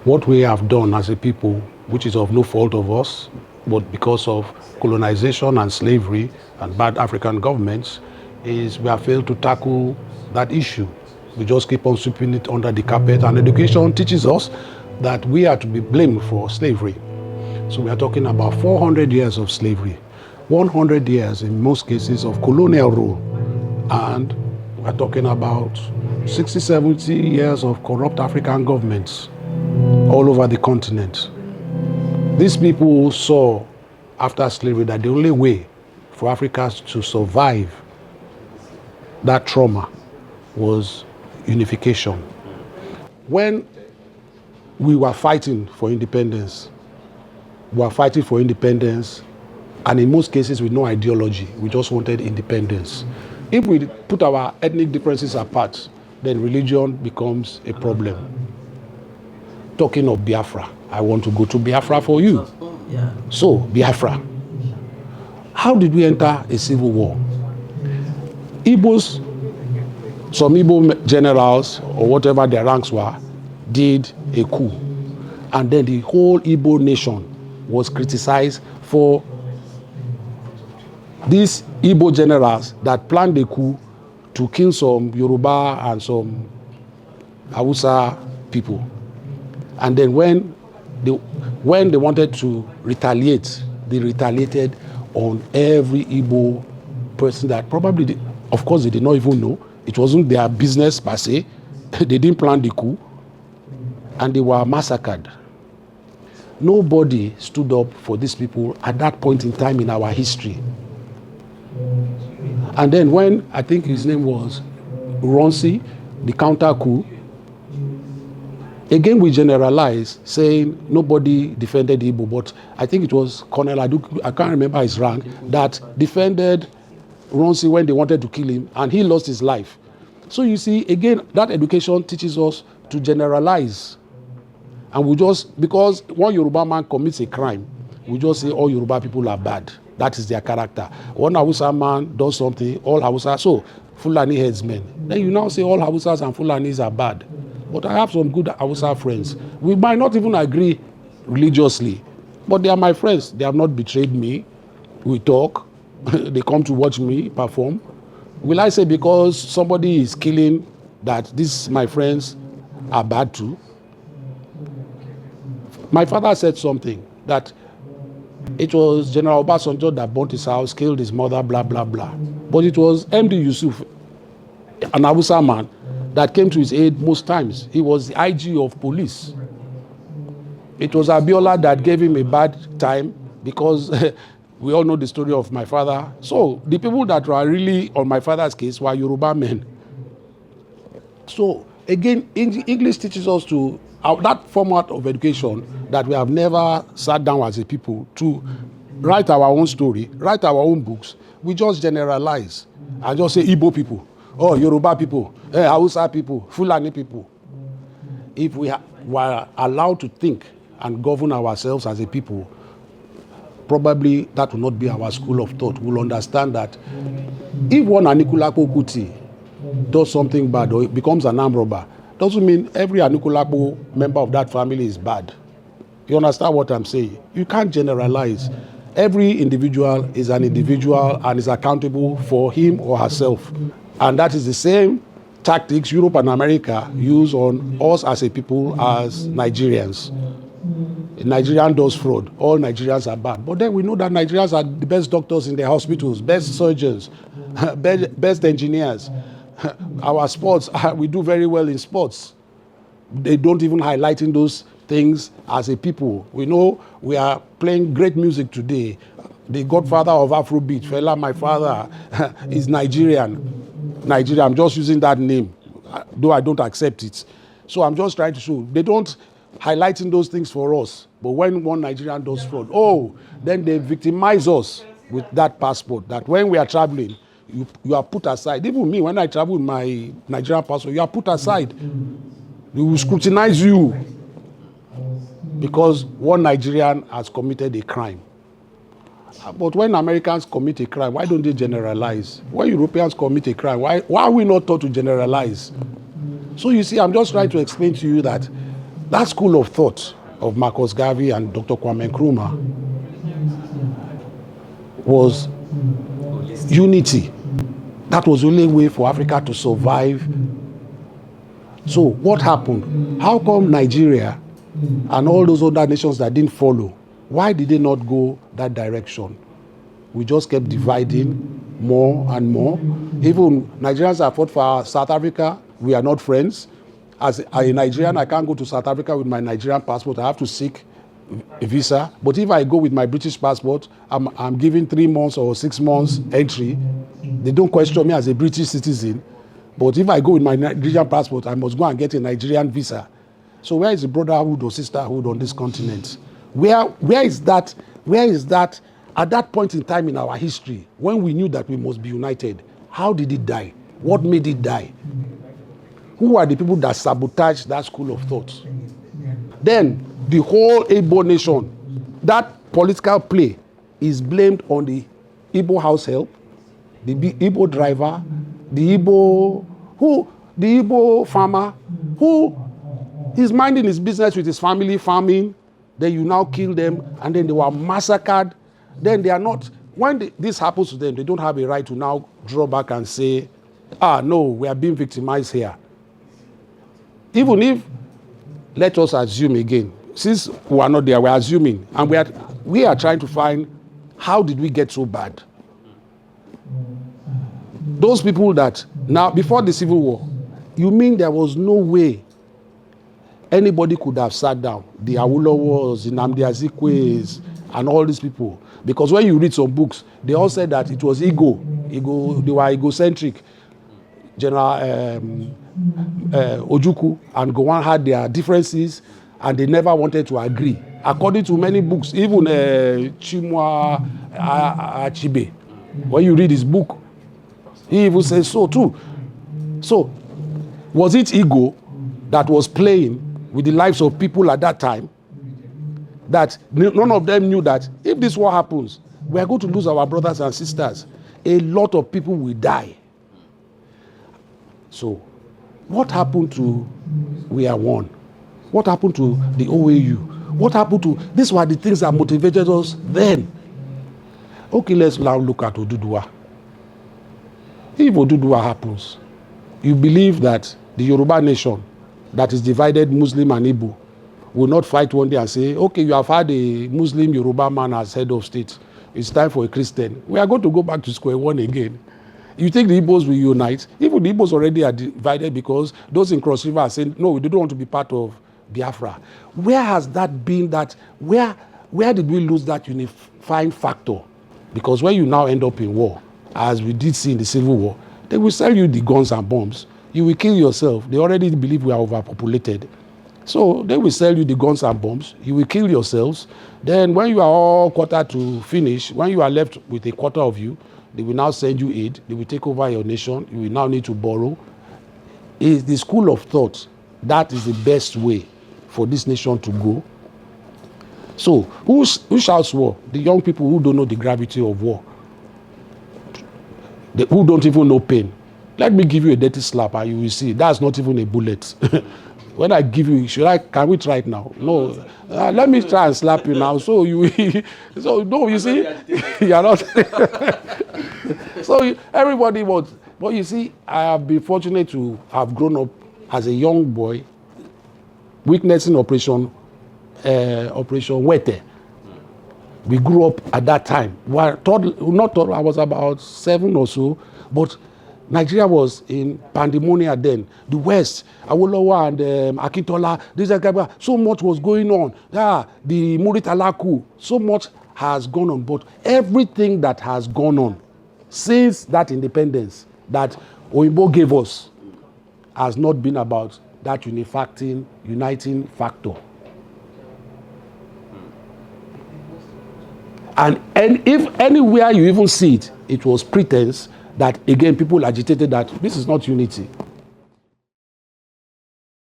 what we have done as a people, which is of no fault of us, but because of colonization and slavery and bad African governments, is we have failed to tackle that issue. We just keep on sweeping it under the carpet, and education teaches us that we are to be blamed for slavery. So we are talking about 400 years of slavery, 100 years in most cases of colonial rule, and we are talking about 60, 70 years of corrupt African governments all over the continent. These people saw after slavery that the only way for Africa to survive that trauma was unification. When we were fighting for independence, and in most cases with no ideology, we just wanted independence. If we put our ethnic differences apart, then religion becomes a problem. Talking of Biafra, I want to go to Biafra for you. Yeah. So, Biafra. How did we enter a civil war? Igbos, some Igbo generals, or whatever their ranks were, did a coup. And then the whole Igbo nation was criticized for these Igbo generals that planned the coup to kill some Yoruba and some Hausa people. And then when they wanted to retaliate, they retaliated on every Igbo person that probably, of course, they did not even know. It wasn't their business per se. They didn't plan the coup. And they were massacred. Nobody stood up for these people at that point in time in our history. And then when, I think his name was Ronsi, the counter coup, again we generalize, saying nobody defended Igbo, but I think it was Colonel Aduku, I can't remember his rank, that defended Ronsi when they wanted to kill him, and he lost his life. So you see, again, that education teaches us to generalize. And we just, because one Yoruba man commits a crime, we just say all Yoruba people are bad. That is their character. One Hausa man does something, all Hausa, so Fulani headsmen. Then you now say all Hausas and Fulanis are bad. But I have some good Hausa friends. We might not even agree religiously, but they are my friends. They have not betrayed me. We talk. They come to watch me perform. Will I say because somebody is killing that these my friends are bad too? My father said something that it was General Obasanjo that burnt his house, killed his mother, blah, blah, blah. But it was MD Yusuf, an Hausa man, that came to his aid most times. He was the IG of police. It was Abiola that gave him a bad time because we all know the story of my father. So the people that were really on my father's case were Yoruba men. So again, English teaches us to, that format of education that we have never sat down as a people to write our own story, write our own books. We just generalize and just say Igbo people, oh, Yoruba people, Hausa people, Fulani people. If we were allowed to think and govern ourselves as a people, probably that will not be our school of thought. We'll understand that if one Anikulapo Kuti does something bad or becomes an armed robber, doesn't mean every Anikulapo member of that family is bad. You understand what I'm saying? You can't generalize. Every individual is an individual and is accountable for him or herself. And that is the same tactics Europe and America use on us as a people, as Nigerians. A Nigerian does fraud. All Nigerians are bad. But then we know that Nigerians are the best doctors in their hospitals, best surgeons, best engineers. Our sports, we do very well in sports. They don't even highlighting those things as a people. We know we are playing great music today. The godfather of Afrobeat, Fela, my father, is Nigerian. I'm just using that name, though I don't accept it. So I'm just trying to show. They don't highlighting those things for us. But when one Nigerian does fraud, then they victimize us with that passport, that when we are traveling, you are put aside. Even me, when I travel with my Nigerian passport, you are put aside. They will scrutinize you because one Nigerian has committed a crime. But when Americans commit a crime, why don't they generalize? When Europeans commit a crime, why are we not taught to generalize? So you see, I'm just trying to explain to you that That school of thought of Marcus Garvey and Dr. Kwame Nkrumah was unity. That was the only way for Africa to survive. So what happened? How come Nigeria and all those other nations that didn't follow, why did they not go that direction? We just kept dividing more and more. Even Nigerians have fought for South Africa. We are not friends. As a Nigerian, I can't go to South Africa with my Nigerian passport. I have to seek a visa. But if I go with my British passport, I'm given 3 months or 6 months entry. They don't question me as a British citizen. But if I go with my Nigerian passport, I must go and get a Nigerian visa. So where is the brotherhood or sisterhood on this continent? Where is that? Where is that at that point in time in our history when we knew that we must be united? How did it die? What made it die? Who are the people that sabotaged that school of thought? Then the whole Igbo nation, that political play is blamed on the Igbo house help, the Igbo driver, the Igbo farmer, who is minding his business with his family farming. Then you now kill them, and then they were massacred. Then they are not, when this happens to them, they don't have a right to now draw back and say, no, we are being victimized here. Even if, let us assume again, since we are not there, we are assuming, and we are trying to find, how did we get so bad? Those people that, now, before the Civil War, you mean there was no way anybody could have sat down, the Awolowos, the Nnamdi Azikiwes, and all these people. Because when you read some books, they all said that it was they were egocentric. General Ojukwu and Gowon had their differences, and they never wanted to agree. According to many books, even Chimwa Achebe, when you read his book, he even says so too. So, was it ego that was playing with the lives of people at that time, that none of them knew that if this war happens, we are going to lose our brothers and sisters. A lot of people will die. So, what happened to We Are One? What happened to the OAU? What happened to, these were the things that motivated us then. Okay, let's now look at Oduduwa. If Oduduwa happens, you believe that the Yoruba nation that is divided Muslim and Igbo will not fight one day and say, okay, you have had a Muslim Yoruba man as head of state. It's time for a Christian. We are going to go back to square one again. You think the Igbos will unite? Even the Igbos already are divided because those in Cross River are saying, no, we don't want to be part of Biafra. Where has that been that, where did we lose that unifying factor? Because when you now end up in war, as we did see in the Civil War, they will sell you the guns and bombs. You will kill yourself. They already believe we are overpopulated. So they will sell you the guns and bombs. You will kill yourselves. Then when you are all quarter to finish, when you are left with a quarter of you, they will now send you aid. They will take over your nation. You will now need to borrow. It's the school of thought. That is the best way for this nation to go. So who shouts war? The young people who don't know the gravity of war. Who don't even know pain. Let me give you a dirty slap and you will see. That's not even a bullet. When I give you, can we try it now? No. Let me try and slap you now. So you see, you are not. So everybody wants. But you see, I have been fortunate to have grown up as a young boy, witnessing Operation Wete. We grew up at that time. I was about 7 or so, but Nigeria was in pandemonium then. The West, Awolowo and Akintola, so much was going on. The Muritala coup, so much has gone on. But everything that has gone on since that independence that Oyinbo gave us has not been about that uniting factor. And if anywhere you even see it, it was pretense that, again, people agitated that this is not unity.